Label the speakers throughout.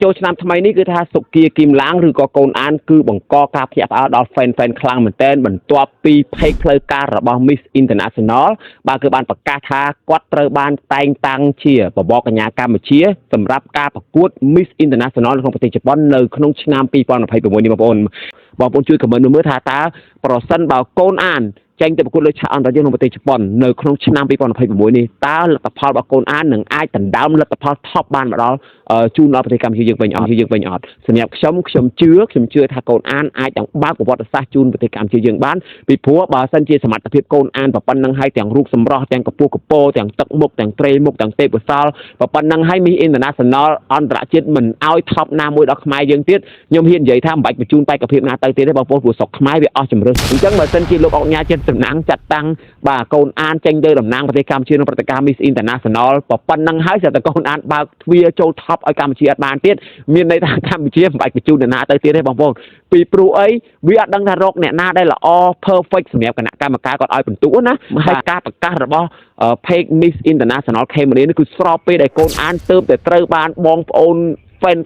Speaker 1: ចូលឆ្នាំថ្មីនេះគឺថាសុគាគីមឡាងឬក៏កូនអានគឺបង្កការភ្ញាក់ផ្អើលដល់ fan ខ្លាំងមែនទែនបន្ទាប់ពី page ផ្លូវការរបស់ Miss International បាទគឺបានប្រកាសថាគាត់ត្រូវបានតែងតាំងជាបបរកញ្ញាកម្ពុជាសម្រាប់ការប្រកួត Miss International នៅក្នុងប្រទេសជប៉ុននៅក្នុងឆ្នាំ2026នេះបងប្អូនជួយ comment មើលថាតើប្រសិនបើកូនអានចេញទៅប្រកួតលើឆាកអន្តរជាតិក្នុងប្រទេសជប៉ុននៅក្នុងឆ្នាំ2026នេះតើលទ្ធផលរបស់កូនអាននឹងអាចដណ្ដើមលទ្ធផល top បានមកដល់ជូនដល់ប្រទេសកម្ពុជាយើងវិញអត់សម្រាប់ខ្ញុំជឿថាកូនអានអាចនឹងបើកប្រវត្តិសាស្ត្រជូនប្រទេសកម្ពុជាយើងបានពីព្រោះបើសិនជាសមត្ថភាពកូនអានប៉ុណ្ណឹងហើយទាំងរូបសម្រស់ទាំងកម្ពស់កម្ពស់ទាំងទឹកមុខទាំងត្រេមុខទាំងទេពកោសល្យប៉ុណ្ណឹងហើយMiss International អន្តរជាតិមិនឲ្យ top ណាមួយដល់ខ្មែរយើងទៀតខ្ញុំហ៊ាននិយាយថាមិនបាច់បញ្ជូនបេក្ខភាពណាទៅទៀតទេបងប្អូនព្រោះស្រុកខ្មែរវាអស់ជំរឿនអញ្ចឹងបើសិនជាលោកអុកញ៉ាចិត្តតំណាងចាត់តាំងបាទកូនអានចេញទៅតំណាងប្រទេសកម្ពុជាក្នុងព្រឹត្តិការណ៍ Miss International ប៉ុណ្ណឹងហើយស្រាប់តែកូនអានបើកទ្វារចូល top ឲ្យកម្ពុជាអត់បានទៀតមានន័យថាកម្ពុជាមិនបាច់បញ្ជូនអ្នកណាទៅទៀតទេបងប្អូនពីព្រោះអីវាអត់ដឹងថារកអ្នកណាដែលល្អ perfect សម្រាប់គណៈកម្មការគាត់ឲ្យបន្ទុកណាហើយការប្រកាសរបស់ page Miss International Cambodia នេះគឺស្របពេលដែលកូនអានទៅតែត្រូវបានបងប្អូន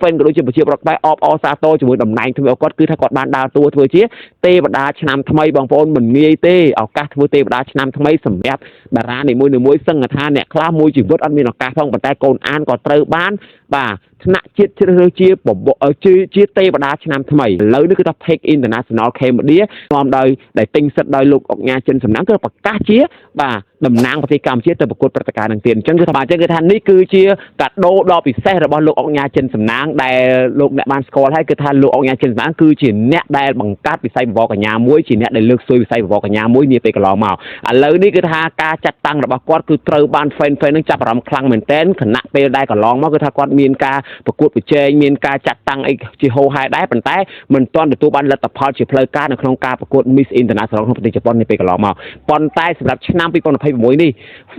Speaker 1: fan ក៏ដូចជាប្រជាប្រដ្ឋខ្មែរអបអរសាទរជាមួយតំណែងធ្វើគាត់គឺថាគាត់បានដើរតួធ្វើជាទេវតាឆ្នាំថ្មីបងប្អូនមិនងាយទេឱកាសធ្វើទេវតាឆ្នាំថ្មីសម្រាប់តារានីមួយសឹងថាអ្នកខ្លះមួយជីវិតអត់មានឱកាសផងប៉ុន្តែកូនអានក៏ត្រូវបានបាទថ្នាក់ជាតិជ្រើសរើសជាទេវតាឆ្នាំថ្មីឥឡូវនេះគឺថា Page International Cambodia នាំដោយដែលទិញសិទ្ធិដោយលោកអុកញ៉ាចិនសំណាងគឺប្រកាសជាបាទតំណាងប្រទេសកម្ពុជាទៅប្រកួតព្រឹត្តិការណ៍នឹងទៀតអញ្ចឹងគឺថានេះគឺជាកាដូដ៏ពិសេសរបស់លោកអុកញ៉ាចិនសំណាងដែលលោកអ្នកបានស្គាល់ហើយគឺថាលោកអុកញ៉ាចិនសំណាងគឺជាអ្នកដែលបង្កើតវិស័យបវរកញ្ញាមួយជាអ្នកដែលលើកស្ទួយវិស័យបវរកញ្ញាមួយនាពេលកន្លងមកឥឡូវនេះគឺថាការចាត់តាំងរបស់គាត់គឺត្រូវបាន fan នឹងចាប់អារម្មណ៍ខ្លាំងមែនទែនខណៈពេលដែលកន្លងមកគឺថាគាត់មានការប្រកួតប្រជែងមានការចាត់តាំងអីជាហូរហែដែរប៉ុន្តែមិនទាន់ទទួលបានលទ្ធផលជាផ្លូវការនៅក្នុងការប្រកួត Miss International ក្នុងប្រទេសជប៉ុននាពេលកន្លងមកប៉ុន្តែសម្រាប់ឆ្នាំ2026នេះ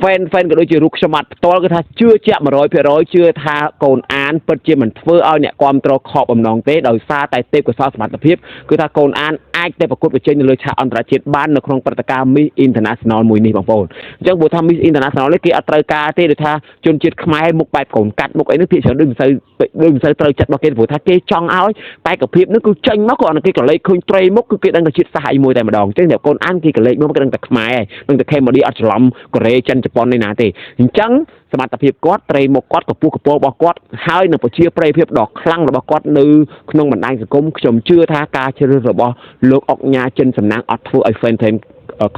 Speaker 1: fan ក៏ដូចជារូបខ្ញុំអត់ផ្ទាល់គឺថាជឿជាក់ 100% ជឿថាកូនអានពិតជាមិនធ្វើឲ្យអ្នកគាំទ្រខកបំណងទេដោយសារតែទេពកោសល្យសមត្ថភាពគឺថាកូនអានអាចទៅប្រកួតប្រជែងនៅលើឆាកអន្តរជាតិបាននៅក្នុងព្រឹត្តិការណ៍ Miss International មួយនេះបងប្អូនអញ្ចឹងបើថា Miss International នេះគេអត់ត្រូវការទេដូចថាជនជាតិខ្មែរមុខបែបកូនកាត់មុខអីនេះភាគច្រើនដូចមិនសូវត្រូវចិត្តរបស់គេព្រោះថាគេចង់ឲ្យបេក្ខភាពនេះគឺចេញមកគ្រាន់តែគេកលេចឃើញត្រីមុខគឺគេដឹងតែជាតិសាសន៍អីមួយតែម្ដងអញ្ចឹងអ្នកកូនអានគេកលេចមកគេដឹងតែខ្មែរដឹងតែ Cambodia អត់ច្រឡំកូរ៉េចិនជប៉ុននេះណាទេអញ្ចឹងសមត្ថភាពគាត់ត្រីមុខគាត់កម្ពស់កម្ពស់របស់គាត់ហើយនឹងប្រជាប្រិយភាពដ៏ខ្លាំងរបស់គាត់នៅក្នុងបណ្ដាញសង្គមខ្ញុំជឿថាការជ្រើសរើសរបស់លោកអុកញ៉ាចិនសំណាងអត់ធ្វើឲ្យ fan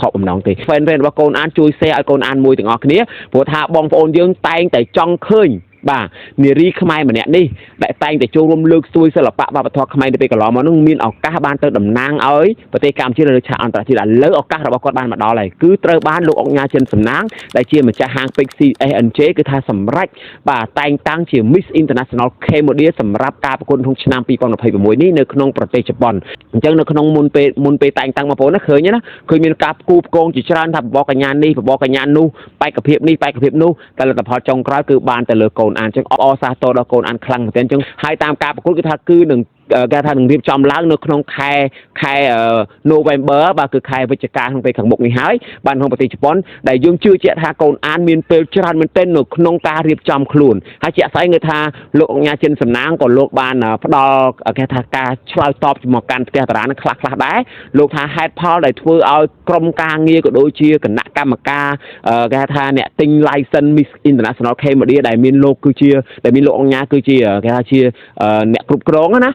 Speaker 1: ខកបំណងទេ fan របស់កូនអានជួយ share ឲ្យកូនអានមួយទាំងអស់គ្នាព្រោះថាបងប្អូនយើងតែងតែចង់ឃើញបាទនារីខ្មែរម្នាក់នេះដែលតែងតែចូលរួមលើកស្ទួយសិល្បៈវប្បធម៌ខ្មែរនៅពេលកន្លងមកនោះមានឱកាសបានទៅតំណាងឲ្យប្រទេសកម្ពុជានៅលើឆាកអន្តរជាតិឥឡូវឱកាសរបស់គាត់បានមកដល់ហើយគឺត្រូវបានលោកអុកញ៉ាចិនសំណាងដែលជាម្ចាស់ហាង Pixi SNJ គឺថាសម្រេចបាទតែងតាំងជា Miss International Cambodia សម្រាប់ការប្រកួតក្នុងឆ្នាំ2026នេះនៅក្នុងប្រទេសជប៉ុនអញ្ចឹងនៅក្នុងមុនពេលតែងតាំងបងប្អូនណាឃើញមានការផ្គូផ្គងជាច្រើនថាបបរកញ្ញានេះបបរកញ្ញានោះបេក្ខភាពនេះបេក្ខភាពនោះតែលទ្ធផលចុងក្រោយគឺបានទៅលើកូនអានអញ្ចឹងអបអរសាទរដល់កូនអានខ្លាំងមែនទែនអញ្ចឹងហើយតាមការប្រកួតគឺថាគឺនឹងគេថានឹងរៀបចំឡើងនៅក្នុងខែ November បាទគឺខែវិច្ឆិកាក្នុងពេលខាងមុខនេះហើយបានក្នុងប្រទេសជប៉ុនដែលយើងជឿជាក់ថាកូនអានមានពេលច្រើនមែនទែននៅក្នុងការរៀបចំខ្លួនហើយជាក់ស្ដែងគឺថាលោកអុកញ៉ាចិនសំណាងក៏លោកបានផ្ដល់គេថាការឆ្លើយតបជាមួយកាន់ផ្ទះតារានឹងខ្លះដែរលោកថាហេតុផលដែលធ្វើឲ្យក្រុមការងារក៏ដូចជាគណៈកម្មការគេថាអ្នកទិញ license Miss International Cambodia ដែលមានលោកអុកញ៉ាគឺជាគេថាជាអ្នកគ្រប់គ្រងណា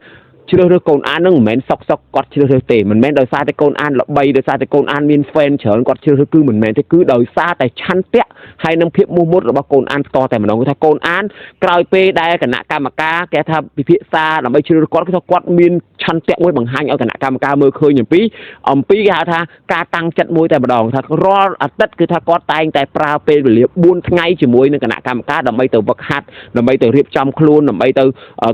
Speaker 1: ជ្រើសរើសកូនអាននឹងមិនមែនសុកគាត់ជ្រើសរើសទេមិនមែនដោយសារតែកូនអានល្បីដោយសារតែកូនអានមាន fan ច្រើនគាត់ជ្រើសរើសគឺមិនមែនទេគឺដោយសារតែឆន្ទៈហើយនឹងភាពមោះមុតរបស់កូនអានផ្ទាល់តែម្ដងគឺថាកូនអានក្រោយពេលដែលគណៈកម្មការគេថាពិភាក្សាដើម្បីជ្រើសរើសគាត់គឺថាគាត់មានឆន្ទៈមួយបង្ហាញឲ្យគណៈកម្មការមើលឃើញអំពីគេហៅថាការតាំងចិត្តមួយតែម្ដងថារាល់អាទិត្យគឺថាគាត់តែងតែប្រើពេលវេលា4ថ្ងៃជាមួយនឹងគណៈកម្មការដើម្បីទៅវឹកហាត់ដើម្បីទៅរៀបចំខ្លួនដើម្បីទៅ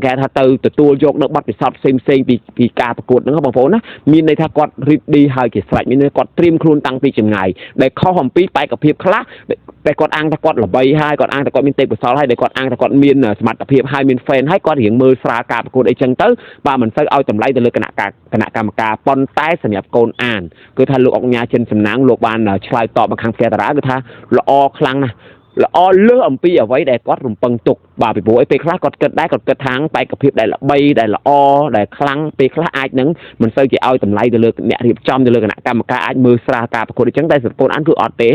Speaker 1: គេថាទៅទទួលយកនៅបទពិសោធន៍ផ្សេងពីការប្រកួតហ្នឹងបងប្អូនណាមានន័យថាគាត់រីកឌីហើយជាស្រេចមានន័យគាត់ត្រៀមខ្លួនតាំងពីចម្ងាយដែលខុសអំពីបេក្ខភាពខ្លះតែគាត់អាងថាគាត់ល្បីហើយគាត់អាងថាគាត់មានទេពកោសល្យហើយដែលគាត់អាងថាគាត់មានសមត្ថភាពហើយមាន fan ហើយគាត់រៀងមើលស្រាលការប្រកួតអីចឹងទៅបាទមិនសូវឲ្យតម្លៃទៅលើគណៈកម្មការប៉ុន្តែសម្រាប់កូនអានគឺថាលោកអុកញ៉ាចិនសំណាងលោកបានឆ្លើយតបមកខាងផ្ទះតារាគឺថាល្អខ្លាំងណាស់ ល្អលើសអំពីអ្វីដែលគាត់រំពឹងទុកបាទពីព្រោះអីពេលខ្លះគាត់គិតដែរគាត់គិតថាបេក្ខភាពដែលល្បីដែលល្អដែលខ្លាំងពេលខ្លះអាចនឹងមិនសូវជាឲ្យតម្លៃទៅលើអ្នករៀបចំទៅលើគណៈកម្មការអាចមើលស្រាលការប្រកួតអញ្ចឹងតែសម្ពូនអានគឺអត់ទេ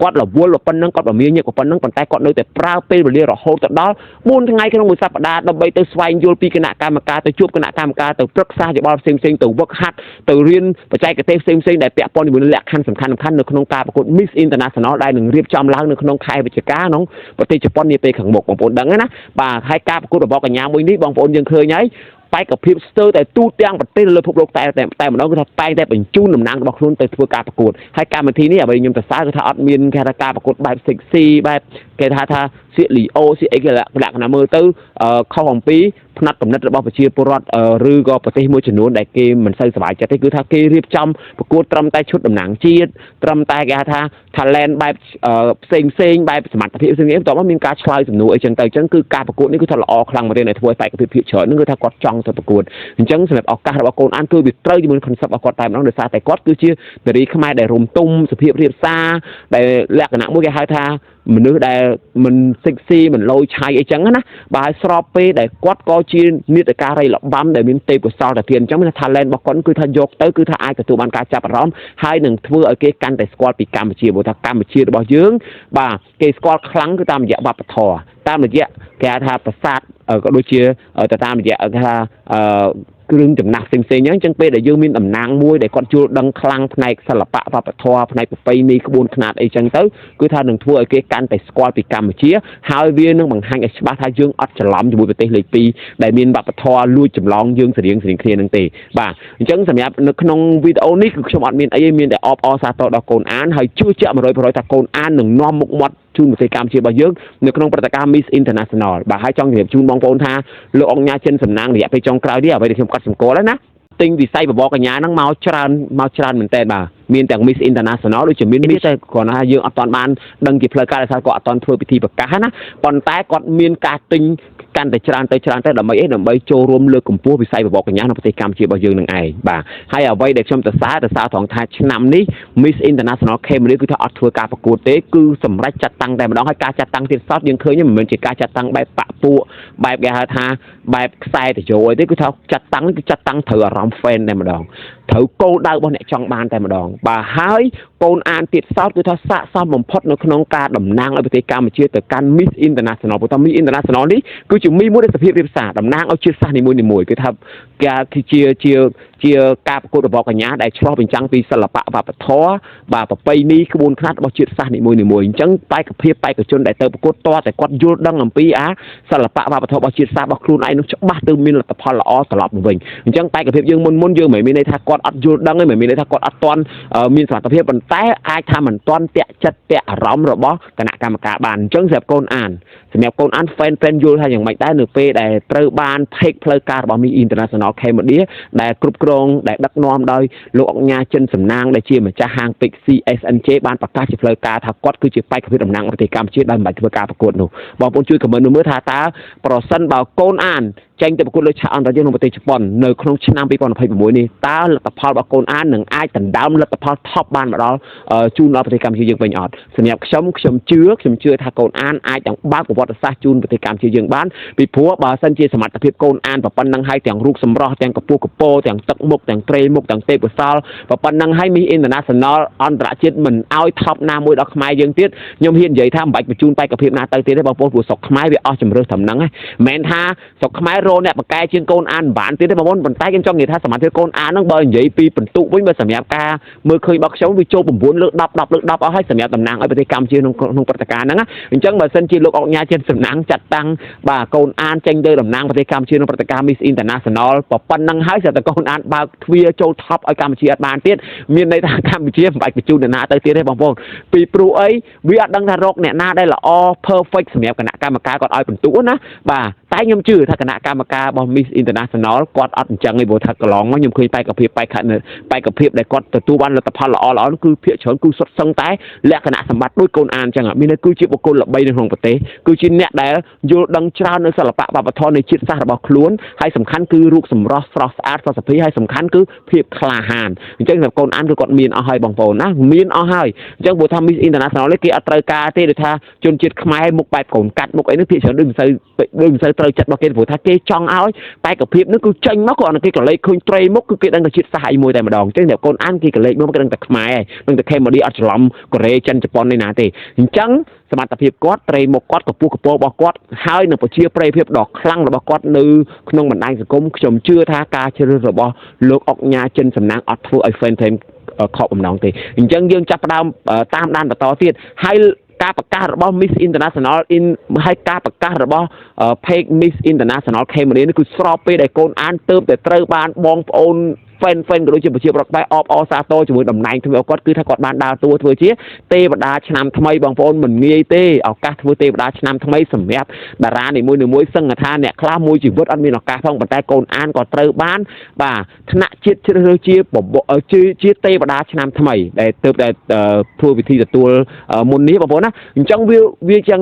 Speaker 1: គាត់រវល់ប៉ុណ្ណឹងគាត់មានញឹកប៉ុណ្ណឹងប៉ុន្តែគាត់នៅតែប្រើពេលវេលារហូតទៅដល់4ថ្ងៃក្នុងមួយសប្តាហ៍ដើម្បីទៅស្វែងយល់ពីគណៈកម្មការទៅជួបគណៈកម្មការទៅប្រឹក្សាយោបល់ផ្សេងៗទៅវឹកហាត់ទៅរៀនបច្ចេកទេសផ្សេងៗដែលពាក់ព័ន្ធជាមួយលក្ខខណ្ឌសំខាន់ៗនៅក្នុងការប្រកួត Miss International ដែលនឹងរៀបចំឡើងនៅក្នុងខែវិច្ឆិកាក្នុងប្រទេសជប៉ុននាពេលខាងមុខបងប្អូនដឹងណាបាទហើយការប្រកួតរបស់កញ្ញាមួយនេះបងប្អូនយើងឃើញហើយបេក្ខភាពស្ទើរតែទូទាំងប្រទេសលើពិភពលោកតែម្ដងគឺថាតែងតែបញ្ជូនតំណាងរបស់ខ្លួនទៅធ្វើការប្រកួតហើយកម្មវិធីនេះអ្វីខ្ញុំសរសើរគឺថាអត់មានគេថាការប្រកួតបែប sexy បែបគេថាសៀកលីអូសៀកអីគេលក្ខណៈមើលទៅខុសអំពីផ្នែកកំណត់របស់ប្រជាពលរដ្ឋឬក៏ប្រទេសមួយចំនួនដែលគេមិនសូវសប្បាយចិត្តទេគឺថាគេរៀបចំប្រកួតត្រឹមតែឈុតតំណាងជាតិត្រឹមតែគេថា talent បែបផ្សេងបែបសមត្ថភាពផ្សេងៗបន្ទាប់មកមានការឆ្លើយសំណួរអីចឹងទៅអញ្ចឹងគឺការប្រកួតនេះគឺថាល្អខ្លាំងមែនទែនដែលធ្វើឲ្យបេក្ខភាពភាគច្រើនហ្នឹងគឺថាគាត់ចង់ទៅប្រកួតអញ្ចឹងសម្រាប់ឱកាសរបស់កូនអានគឺវាត្រូវជាមួយ concept របស់គាត់តែម្ដងដោយសារតែគាត់គឺជានារីខ្មែរដែលរំទុំសុភាពរាបសារដែលលក្ខណៈមួយគេហៅថាមនុស្សដែលមិន sexy មិនលយឆៃអីចឹងណាបើឲ្យស្របពេលដែលគាត់ក៏ជានាដការីល្បាំដែលមានទេពកោសល្យតែទៀតអញ្ចឹងថា talent របស់គាត់គឺថាយកទៅគឺថាអាចទទួលបានការចាប់អារម្មណ៍ហើយនឹងធ្វើឲ្យគេកាន់តែស្គាល់ពីកម្ពុជាព្រោះថាកម្ពុជារបស់យើងបាទគេស្គាល់ខ្លាំងគឺតាមរយៈវប្បធម៌តាមរយៈគេហៅថាប្រាសាទក៏ដូចជាតាមរយៈគេថាគ្រឿងចំណាស់ផ្សេងៗអញ្ចឹងពេលដែលយើងមានតំណាងមួយដែលគាត់យល់ដឹងខ្លាំងផ្នែកសិល្បៈវប្បធម៌ផ្នែកប្រពៃណីក្បួនខ្នាតអីចឹងទៅគឺថានឹងធ្វើឲ្យគេកាន់តែស្គាល់ពីកម្ពុជាហើយវានឹងបង្ហាញឲ្យច្បាស់ថាយើងអត់ច្រឡំជាមួយប្រទេសលេខ2ដែលមានវប្បធម៌លួចចម្លងយើងស្រៀងគ្នានឹងទេបាទអញ្ចឹងសម្រាប់នៅក្នុងវីដេអូនេះគឺខ្ញុំអត់មានអីមានតែអបអរសាទរដល់កូនអានហើយជឿជាក់ 100% ថាកូនអាននឹងនាំមុខមាត់ជូនប្រទេសកម្ពុជារបស់យើងនៅក្នុងព្រឹត្តិការណ៍ Miss International បាទហើយចង់ជម្រាបជូនបងប្អូនថាលោកអង្គញាចិនសំណាងរយៈពេលចុងក្រោយនេះអ្វីដែលខ្ញុំកត់សម្គាល់ណាទិញវិស័យបបរកញ្ញាហ្នឹងមកច្រើនមែនតើបាទមានទាំង Miss International ដូចជាមានតែគ្រាន់តែយើងអត់ទាន់បានដឹងជាផ្លូវការដោយសារគាត់អត់ទាន់ធ្វើពិធីប្រកាសណាប៉ុន្តែគាត់មានការទិញកាន់តែច្រើនទៅដើម្បីចូលរួមលើកកម្ពស់វិស័យបបរកញ្ញានៅប្រទេសកម្ពុជារបស់យើងនឹងឯងបាទហើយអ្វីដែលខ្ញុំសរសើរត្រង់ថាឆ្នាំនេះ Miss International Cambodia គឺថាអត់ធ្វើការប្រកួតទេគឺសម្រាប់ចាត់តាំងតែម្ដងហើយការចាត់តាំងទៀតសោតយើងឃើញមិនមែនជាការចាត់តាំងបែបបាក់ពួកបែបគេហៅថាបែបខ្សែតយោអីទេគឺថាចាត់តាំងគឺចាត់តាំងត្រូវអារម្មណ៍ fan តែម្ដងត្រូវគោលដៅរបស់អ្នកចង់បានតែម្ដងបាទហើយកូនអានទៀតសោតគឺថាស័ក្តិសមបំផុតនៅក្នុងការតំណាងឲ្យប្រទេសកម្ពុជាទៅកាន់ Miss International ព្រោះថា Miss International នេះគឺជាមីមួយដែលសភាពរាបសារតំណាងឲ្យជាតិសាសន៍នីមួយៗគឺថាគឺជាការប្រកួតរបស់កញ្ញាដែលឆ្លុះបញ្ចាំងពីសិល្បៈវប្បធម៌បាទប្រពៃណីក្បួនខ្នាតរបស់ជាតិសាសន៍នីមួយៗអញ្ចឹងបេក្ខភាពបេក្ខជនដែលទៅប្រកួតតតែគាត់យល់ដឹងអំពីសិល្បៈវប្បធម៌របស់ជាតិសាសន៍របស់ខ្លួនឯងនោះច្បាស់ទៅមានលទ្ធផលល្អត្រឡប់មកវិញអញ្ចឹងបេក្ខភាពយើងមុនយើងមិនមានន័យថាគាត់អត់យល់ដឹងទេមិនមានន័យថាគាត់អត់ទាន់មានសមត្ថភាពប៉ុន្តែអាចថាមិនទាន់តាក់ចិត្តតាក់អារម្មណ៍របស់គណៈកម្មការបានអញ្ចឹងសម្រាប់កូនអាន fan យល់ថាយ៉ាងម៉េចដែរនៅពេលដែលត្រូវបានផេកផ្លូវការរបស់ Miss International Cambodia ដែលគ្រប់គ្រងដែលដឹកនាំដោយលោកអង្គញាចិនសំណាងដែលជាម្ចាស់ហាង Pixie SNJ បានប្រកាសជាផ្លូវការថាគាត់គឺជាបេក្ខភាពតំណាងប្រទេសកម្ពុជាដោយមិនបាច់ធ្វើការប្រកួតនោះបងប្អូនជួយខមមិនមើលថាតើប្រសិនបើកូនអានចេញទៅប្រកួតលើឆាកអន្តរជាតិក្នុងប្រទេសជប៉ុននៅក្នុងឆ្នាំ2026នេះតើលទ្ធផលរបស់កូនអាននឹងអាចដណ្ដើមលទ្ធផល top បានមកដល់ជូនដល់ប្រទេសកម្ពុជាយើងវិញអត់សម្រាប់ខ្ញុំជឿថាកូនអានអាចនឹងបើកប្រវត្តិសាស្ត្រជូនប្រទេសកម្ពុជាយើងបានពីព្រោះបើសិនជាសមត្ថភាពកូនអានប៉ុណ្ណឹងហើយទាំងរូបសម្រស់ទាំងកម្ពស់កម្ពស់ទាំងទឹកមុខទាំងត្រេមុខទាំងទេពកោសល្យប៉ុណ្ណឹងហើយMiss International អន្តរជាតិមិនឲ្យ top ណាមួយដល់ខ្មែរយើងទៀតខ្ញុំហ៊ាននិយាយថាមិនបាច់បញ្ជូនបេក្ខភាពណាទៅទៀតទេបងប្អូនព្រោះស្រុកខ្មែរវាអស់ជំរឿសត្រឹមហ្នឹងហ្នឹងមិនមែនថាស្រុកខ្មែររកអ្នកបកកែជាងកូនអានបានទៀតទេបងប្អូនប៉ុន្តែខ្ញុំចង់និយាយថាសមត្ថភាពកូនអានហ្នឹងបើនិយាយពីបន្ទុកវិញបើសម្រាប់ការមើលឃើញរបស់ខ្ញុំវាចូល9លើក10លើក10អស់ហើយសម្រាប់តំណាងឲ្យប្រទេសកម្ពុជាក្នុងព្រឹត្តិការណ៍ហ្នឹងអញ្ចឹងបើសិនជាលោកអង្គញាជាសំណាងចាត់តាំងបាទកូនអានចេញទៅតំណាងប្រទេសកម្ពុជាក្នុងព្រឹត្តិការណ៍ Miss International ប៉ុណ្ណឹងហើយស្រាប់តែកូនអានបើកទ្វារចូល top ឲ្យកម្ពុជាអត់បានទៀតមានន័យថាកម្ពុជាមិនបាច់បញ្ជូនអ្នកណាទៅទៀតទេបងប្អូនពីព្រោះអីវាអត់ដឹងថារកអ្នកណាដែលល្អ perfect សម្រាប់គណៈកម្មការគាត់ឲ្យបន្ទុកណាបាទតែខ្ញុំជឿថាគណៈកម្ម កម្មការបោះ Miss International គាត់អត់អញ្ចឹងឯងព្រោះថាកន្លងមកខ្ញុំឃើញបែកភាពដែលគាត់ទទួលបានលទ្ធផលល្អៗគឺភាគច្រើនគឺសុទ្ធសឹងតែលក្ខណៈសម្បត្តិដូចកូនអានអញ្ចឹងមានន័យគឺជាបុគ្គលល្បីនៅក្នុងប្រទេសគឺជាអ្នកដែលយល់ដឹងច្រើននៅសិល្បៈវប្បធម៌នៃជាតិសាសន៍របស់ខ្លួនហើយសំខាន់គឺរូបសម្រស់ស្រស់ស្អាតសុសភាហើយសំខាន់គឺភាពក្លាហានអញ្ចឹងសម្រាប់កូនអានគឺគាត់មានអស់ហើយបងប្អូនណាមានអស់ហើយអញ្ចឹងព្រោះថា Miss International នេះគេអត់ត្រូវការទេដូចថាជនជាតិខ្មែរមុខបែបកូនកាត់មុខអីនេះភាគច្រើនដូចមិនសូវត្រូវចិត្តរបស់គេព្រោះថាគេចង់ឲ្យបែកភាពនេះគឺចេញមកគាត់គេក៏លេខឃើញត្រីមុខគឺគេដឹងតែជាតិសាសន៍ឯមួយតែម្ដងអញ្ចឹងតែកូនអានគេក៏លេខមកគេដឹងតែខ្មែរហើយដឹងតែ Cambodia អត់ច្រឡំកូរ៉េចិនជប៉ុននេះណាទេអញ្ចឹងសមត្ថភាពគាត់ត្រីមុខគាត់កពស់កពស់របស់គាត់ហើយនឹងប្រជាប្រិយភាពដ៏ខ្លាំងរបស់គាត់នៅក្នុងបណ្ដាញសង្គមខ្ញុំជឿថាការជ្រើសរើសរបស់លោកអុកញ៉ាចិនសំណាងអត់ធ្វើឲ្យ fan team ខកបំណងទេអញ្ចឹងយើងចាប់ផ្ដើមតាមដានបន្តទៀតហើយការប្រកាសរបស់ Miss International ហើយការប្រកាសរបស់ page Miss International Cambodia នេះគឺស្របពេលដែលកូនអានទៅតែត្រូវបានបងប្អូនfan ក៏ដូចជាប្រជាប្រដ្ឋខ្មែរអបអរសាទរជាមួយតំណែងធ្វើឲ្យគាត់គឺថាគាត់បានដើរតួធ្វើជាទេវតាឆ្នាំថ្មីបងប្អូនមិនងាយទេឱកាសធ្វើទេវតាឆ្នាំថ្មីសម្រាប់តារានីមួយសឹងថាអ្នកខ្លះមួយជីវិតអត់មានឱកាសផងប៉ុន្តែកូនអានក៏ត្រូវបានបាទថ្នាក់ជាតិជ្រើសរើសជាទេវតាឆ្នាំថ្មីដែលទើបតែធ្វើពិធីទទួលមុននេះបងប្អូនណាអញ្ចឹងវាចឹង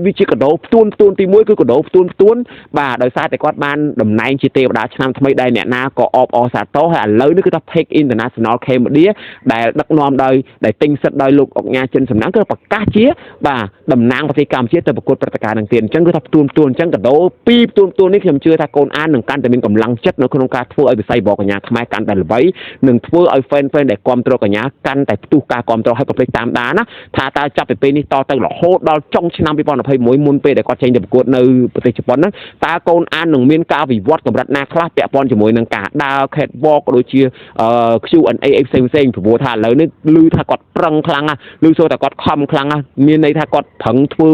Speaker 1: វាជាកដោផ្ទួនទី1គឺកដោផ្ទួនបាទដោយសារតែគាត់បានតំណែងជាទេវតាឆ្នាំថ្មីដែលអ្នកណាក៏អបអរសាទរហើយឥឡូវនេះគឺថា Page International Cambodia ដែលដឹកនាំដោយទិញសិទ្ធិដោយលោកអុកញ៉ាចិនសំណាងគឺប្រកាសជាបាទតំណាងប្រទេសកម្ពុជាទៅប្រកួតព្រឹត្តិការណ៍នឹងទៀតអញ្ចឹងគឺថាផ្ទួនអញ្ចឹងកដោពីផ្ទួននេះខ្ញុំជឿថាកូនអាននឹងកាន់តែមានកម្លាំងចិត្តនៅក្នុងការធ្វើឲ្យវិស័យបរកញ្ញាខ្មែរកាន់តែល្បីនឹងធ្វើឲ្យ fan ដែលគាំទ្រកញ្ញាកាន់តែផ្ទុះការគាំទ្រឲ្យប្រទេសតាមដានណាថាតើចាប់ពីពេលនេះតទៅរហូតដល់ចុងឆ្នាំ2021មុនពេលដែលគាត់ចេញទៅប្រកួតនៅប្រទេសជប៉ុនហ្នឹងតើកូនអាននឹងមានការវិវត្តកម្រិតណាខ្លះពាក់ព័ន្ធជាមួយនឹងការដើរ catwalk ក៏ដូចជាQ&A ផ្សេងព្រោះថាឥឡូវនេះឮថាគាត់ប្រឹងខ្លាំងណាស់ឮសូរតែគាត់ខំខ្លាំងណាស់មានន័យថាគាត់ប្រឹងធ្វើ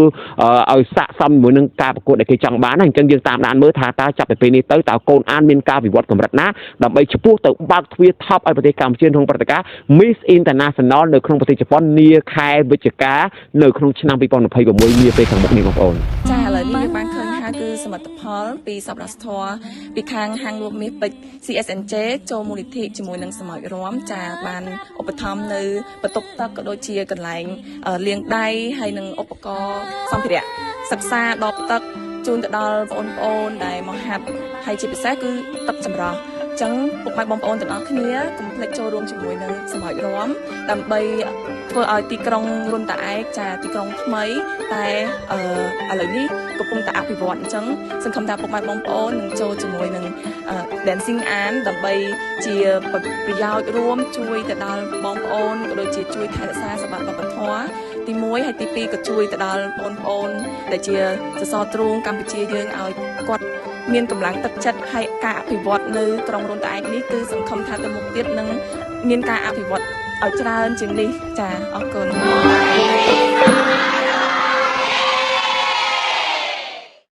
Speaker 1: ឲ្យស័ក្តិសមជាមួយនឹងការប្រកួតដែលគេចង់បានអញ្ចឹងយើងតាមដានមើលថាតើចាប់ពីពេលនេះទៅតើកូនអានមានការវិវត្តកម្រិតណាដើម្បីឈ្មោះទៅបើកទ្វារថប់ឲ្យប្រទេសកម្ពុជាក្នុងព្រឹត្តិការណ៍ Miss International នៅក្នុងប្រទេសជប៉ុននាខែវិច្ឆិកានៅក្នុងឆ្នាំ2026នាពេលខាងមុខនេះបងប្អូន
Speaker 2: ចាឥឡូវនេះយើងបានឃើញថាគឺសមិទ្ធផលពីសប្បុរសធម៌ពីខាងហាងលក់មាសពេជ្រ CSNJ ចូលមូលនិធិជាមួយនឹងសម័យរំចាបានឧបត្ថម្ភនៅបន្ទប់ទឹកក៏ដូចជាកន្លែងលាងដៃហើយនឹងឧបករណ៍សម្ភារៈសិក្សាដបទឹកជូនទៅដល់បងប្អូនដែលមកហាត់ហើយជាពិសេសគឺទឹកចម្រោះអញ្ចឹងពុកម៉ែបងប្អូនទាំងអស់គ្នាកុំភ្លេចចូលរួមជាមួយនឹងសម័យរំដើម្បីធ្វើឲ្យទីក្រុងរុនតាឯកចាទីក្រុងថ្មីតែឥឡូវនេះកំពុងតែអភិវឌ្ឍអញ្ចឹងសង្ឃឹមថាពុកម៉ែបងប្អូននឹងចូលជាមួយនឹង Dancing អានដើម្បីជាប្រយោជន៍រួមជួយទៅដល់បងប្អូនក៏ដូចជាជួយថែរក្សាសម្បត្តិវប្បធម៌ទី1ហើយទី2ក៏ជួយទៅដល់បងប្អូនដែលជាសសរទ្រូងកម្ពុជាយើងឲ្យគាត់មានកម្លាំងទឹកចិត្តហើយការអភិវឌ្ឍនៅក្រុងរុនតាឯកនេះគឺសង្ឃឹមថាទៅមុខទៀតនឹងមានការអភិវឌ្ឍឲ្យច្រើនជាងនេះចាអរគុណ